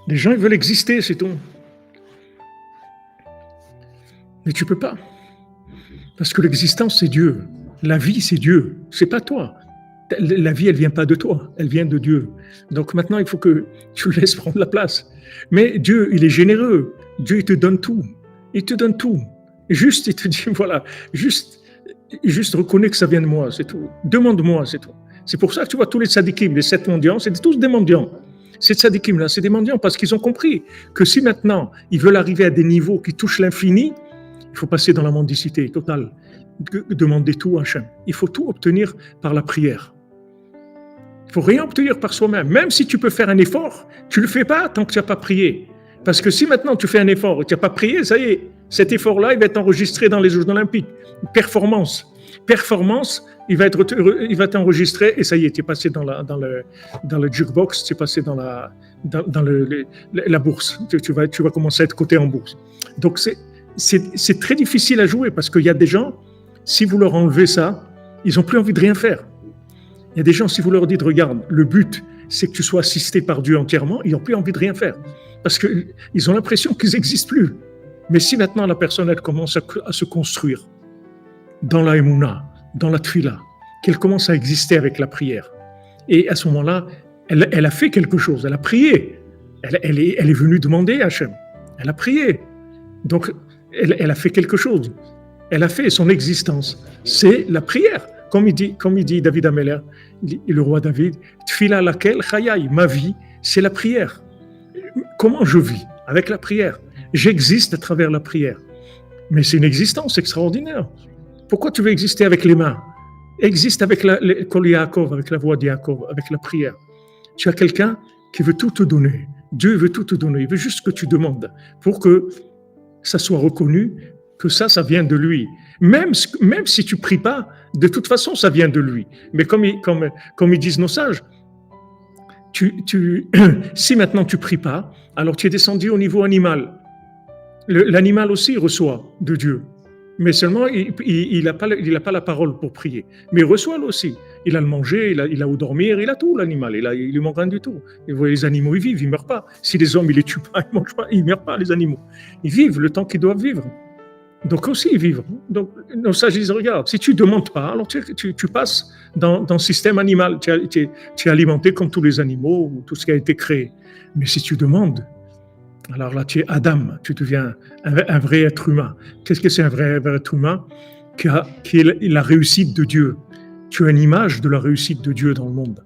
Les gens, ils veulent exister, c'est tout. Mais tu peux pas. Parce que l'existence, c'est Dieu. La vie, c'est Dieu. C'est pas toi. La vie, elle vient pas de toi. Elle vient de Dieu. Donc maintenant, il faut que tu laisses prendre la place. Mais Dieu, il est généreux. Dieu, il te donne tout. Il te donne tout. Juste, il te dit, voilà, juste reconnais que ça vient de moi, c'est tout. Demande-moi, c'est tout. C'est pour ça que tu vois tous les tzadikim, les 7 mendiants, c'est tous des mendiants. Ces tzadikim-là, c'est des mendiants parce qu'ils ont compris que si maintenant ils veulent arriver à des niveaux qui touchent l'infini, il faut passer dans la mendicité totale, demander tout à Hachem. Il faut tout obtenir par la prière. Il ne faut rien obtenir par soi-même. Même si tu peux faire un effort, tu ne le fais pas tant que tu n'as pas prié. Parce que si maintenant tu fais un effort et tu n'as pas prié, ça y est, cet effort-là, il va être enregistré dans les Jeux olympiques. Performance, il va être enregistré et ça y est, tu es passé dans le jukebox, tu es passé dans la bourse. Tu vas commencer à être coté en bourse. Donc c'est très difficile à jouer parce qu'il y a des gens, si vous leur enlevez ça, ils n'ont plus envie de rien faire. Il y a des gens, si vous leur dites, regarde, le but, c'est que tu sois assisté par Dieu entièrement, ils n'ont plus envie de rien faire. Parce qu'ils ont l'impression qu'ils n'existent plus. Mais si maintenant la personne, elle commence à se construire dans la Emouna, dans la Tfila, qu'elle commence à exister avec la prière, et à ce moment-là, elle a fait quelque chose, elle a prié. Elle est venue demander à Hachem. Elle a prié. Donc, elle a fait quelque chose. Elle a fait son existence. C'est la prière. Comme il dit David Ameller, le roi David, Tfila laquelle chayai, ma vie, c'est la prière. Comment je vis? Avec la prière. J'existe à travers la prière. Mais c'est une existence extraordinaire. Pourquoi tu veux exister avec les mains? Existe avec Kol Yaakov, avec la voix de Yaakov, avec la prière. Tu as quelqu'un qui veut tout te donner. Dieu veut tout te donner. Il veut juste que tu demandes pour que ça soit reconnu que ça vient de lui. Même si tu pries pas, de toute façon, ça vient de lui. Mais comme ils disent nos sages, si maintenant tu pries pas, alors tu es descendu au niveau animal. L'animal aussi reçoit de Dieu. Mais seulement, il n'a pas la parole pour prier. Mais il reçoit lui aussi. Il a le manger, il a où dormir, il a tout, l'animal. Il lui manque rien du tout. Et vous voyez, les animaux, ils vivent, ils ne meurent pas. Si les hommes, ils ne les tuent pas, ils ne mangent pas, ils ne meurent pas, les animaux. Ils vivent le temps qu'ils doivent vivre. Donc aussi, ils vivent. Donc, nos sages disent, regarde, si tu ne demandes pas, alors tu passes dans le système animal. Tu es alimenté comme tous les animaux, ou tout ce qui a été créé. Mais si tu demandes, alors là, tu es Adam, tu deviens un vrai être humain. Qu'est-ce que c'est un vrai être humain? Qui est la réussite de Dieu. Tu as une image de la réussite de Dieu dans le monde.